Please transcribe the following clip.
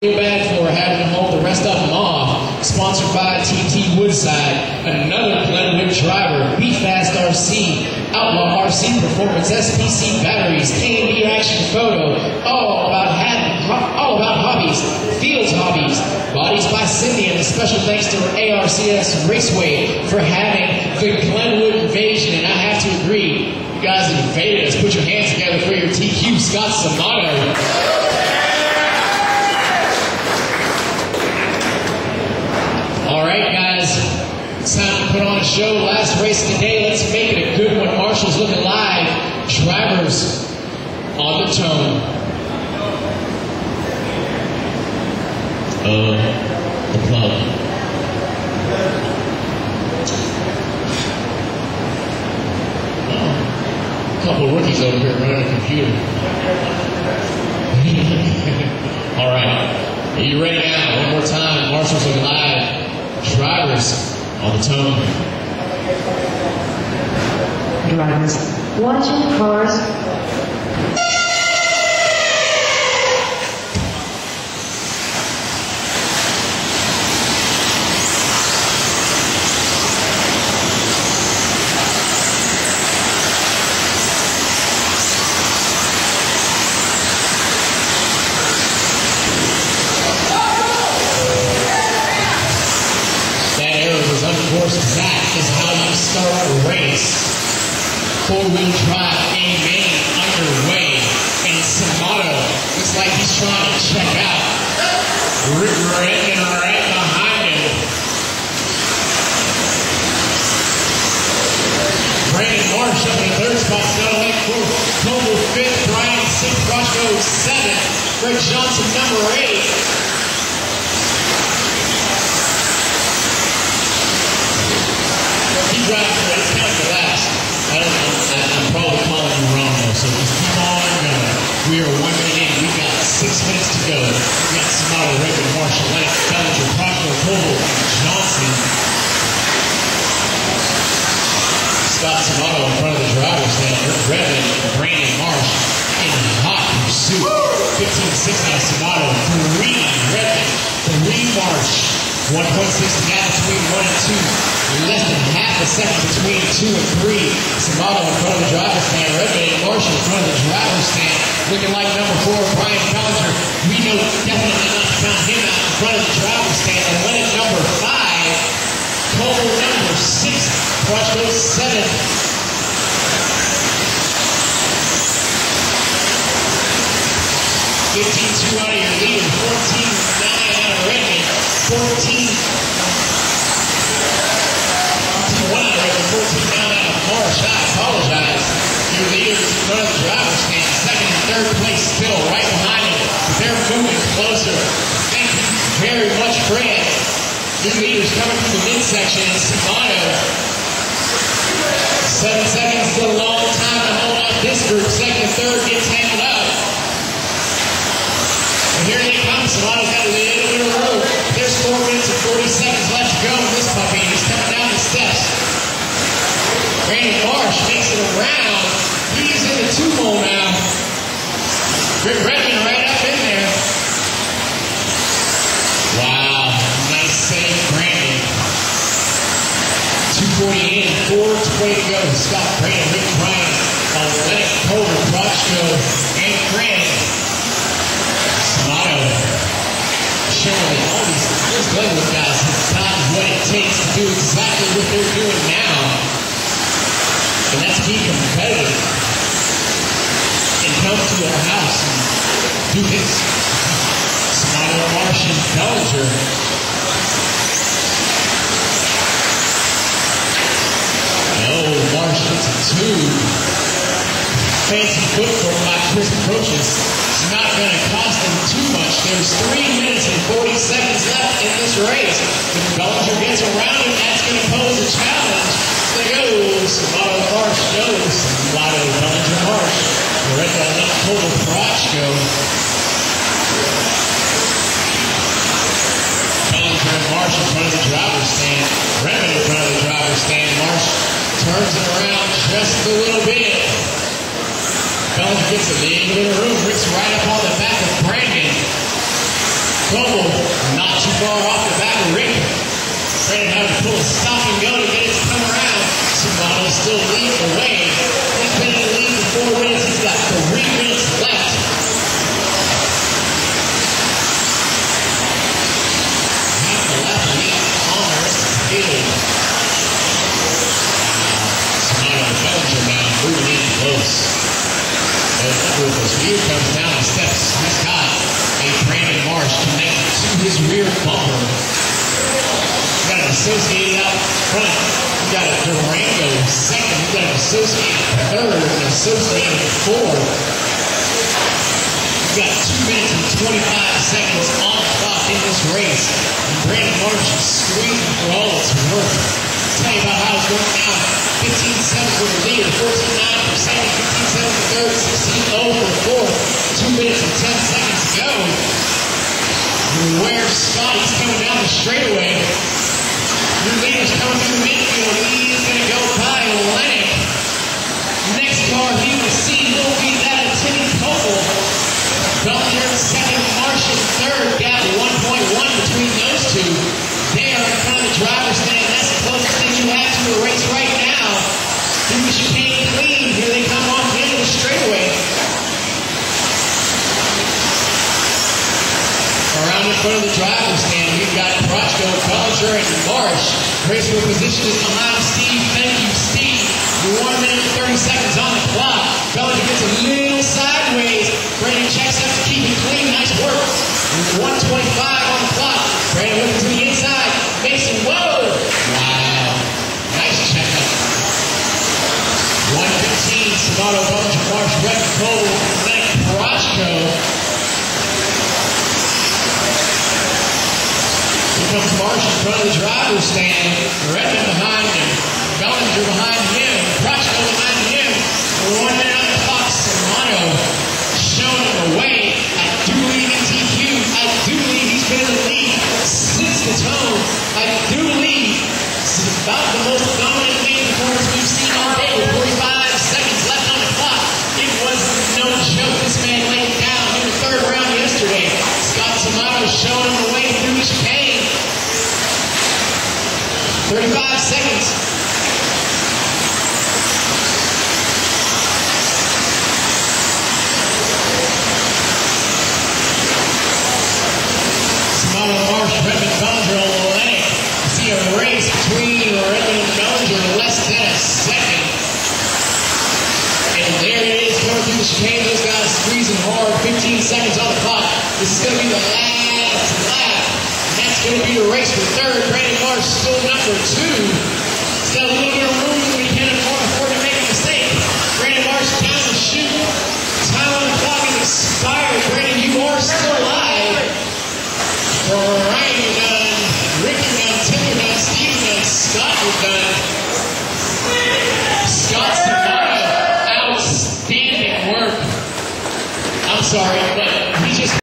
Feel bad for having to hold the rest of them off. Sponsored by TT Woodside, another Glenwood driver, Be Fast RC, Outlaw RC Performance, SPC Batteries, K&B Action Photo, all about hobbies, Fields Hobbies, Bodies by Cindy, and a special thanks to ARCS Raceway for having the Glenwood Invasion. And I have to agree, you guys invaded us. Put your hands together for your TQ Scott Samato. All right, guys, it's time to put on a show. Last race of the day. Let's make it a good one. Marshall's looking live. Drivers on the tone. The plug. Oh, a couple of rookies over here running a computer. All right, are you ready now? One more time. Marshall's looking live. Drivers on the tone. Drivers, watching cars. That is how you start a race. Four-wheel drive, main underway. And Samato looks like he's trying to check out. Ripping right behind him. Brandon Marsh up in the third spot. Scott Lake fourth. Cole fifth. Brian sixth. Roscoe seventh. Greg Johnson number 8. It's kind of relaxed. I'm probably calling you wrong though, so just keep on going. We are 1 minute in. We've got 6 minutes to go. We've got Samato, Raven, Marshall, Lake, Bellinger, Proctor, Cole, Johnson. Scott Samato in front of the driver's stand. Raven, Brandon Marsh in hot pursuit. 15-6 now Samato. 3 Raven, 3 Marsh. 1.6 gap between 1 and 2. Less than half a second between 2 and 3. Samato in front of the driver's stand. Redman and Marshall in front of the driver's stand. Looking like number 4, Brian Bellinger. We know definitely not to count him out in front of the driver's stand. And when at number 5, Cole number 6, Roscoe 7. 15-2 out of your leader. 14-9 out of Redman. 14 down out of Marsh. I apologize. Your leaders in front of the driver's stand. Second and third place still right behind him. But they're moving closer. Thank you very much, Fred. Your leaders coming from the midsection in Samato. 7 seconds is a long time to hold up this group. Second and third get tangled up. And here they come. Samato's got a little bit of room. There's 4 minutes and 40 seconds left to go in this puppy. He's coming down the steps. Brandon Marsh makes it around. He's in the 2-hole now. Rick Redmond right up in there. Wow. Nice save, Brandon. 2:40 in, 4:20 to go. Scott, Brandon, Rick Bryan, Lennox, Culver, Prochko, and Grant. Samato. Showing all these Glenwood guys have got what it takes to do exactly what they're doing now. And that's be competitive and come to a house and do this. Samato, Marsh, and Bellinger. Oh, Marsh hits a 2. Fancy footwork by Chris Approaches. It's not going to cost him too much. There's 3 minutes and 40 seconds left in this race. If Bellinger gets around him, that's going to pose a challenge. There goes Samato, Marsh goes. Samato, Bellinger, Marsh. Red Left Total Prochko. Bellinger and Marsh in front of the driver's stand. Redmond in front of the driver's stand. Marsh turns it around just a little bit. Bellinger gets a little bit of room. Rick's right up on the back of Brandon. Como not too far off the back of Rick. Brandon having to pull a stop and go to get it to come around. Shimano still leading the way. He's been in the lead for 4 minutes. He's got 3 minutes left. Half the lap lead on the rest of the field. Shimano and Bellinger now moving in close. With his wheel comes down and steps. He's got a Brandon Marsh connected to his rear bumper. We've got an associated out front. We've got a Durango second. We've got an associated third and an associated fourth. We've got 2 minutes and 25 seconds on the clock in this race. And Brandon Marsh is squeezing for all it's worth. Tell you about how it's going now. 15-7 for the leader, 14-9 for second, 15-7 for third, 16-0 for fourth. 2 minutes and 10 seconds to go. Where's Scott? He's coming down the straightaway. Your leader's coming through the midfield. He's going to go by Lennox. Next car he will see will be that of Timmy Copel. Bellinger second, Marshall third. Gap 1.1 between those two. They are in front of the driver's stand. That's the closest thing you have to a race right now. Through the chicane clean. Here they come off the end of the straightaway. Around in front of the driver's stand, we've got Prochko, Bellinger, and Marsh. Race for position is behind Steve. Thank you, Steve. 1 minute and 30 seconds on the clock. Bellinger gets a little sideways. Brandon checks up to keep it clean. Nice work. 1:25 on the clock. Brandon looking to the inside. Mason, whoa! Wow. Nice checkup. 1:15. Shimano, Bellinger, Marsh, Red, Cole, Lennox, Prochko. Here comes Marsh in front of the driver's stand. Redmond behind him. Bellinger behind him. Prochko behind him. 1 minute on the clock. Shimano showing him the way. I do believe in TQ. I do believe he's been in the lead since the tone. I do believe this is about the most dominant lead performance we've seen all day with 45 seconds left on the clock. It was no joke. This man laid it down in the third round yesterday. Scott Shimano showing him the way through the chicane. 35 seconds. Shimano, Marsh, Redmond, Bellinger, and Lennox. You see a race between Redmond and Bellinger in less than a second. And there it is going through the chicane. Those guys squeezing hard. 15 seconds on the clock. This is going to be the last lap. That's going to be the race for third. Brandon Marsh still number 2. He's got a little bit of room so he can't afford to make a mistake. Brandon Marsh down the chute. Time on the clock is expired. Brandon, you are still alive. Ryan, you're done. Rick, you're done. Tim, you're done. Steve, you're done. Scott, you're done. Scott Shimano, outstanding work. I'm sorry.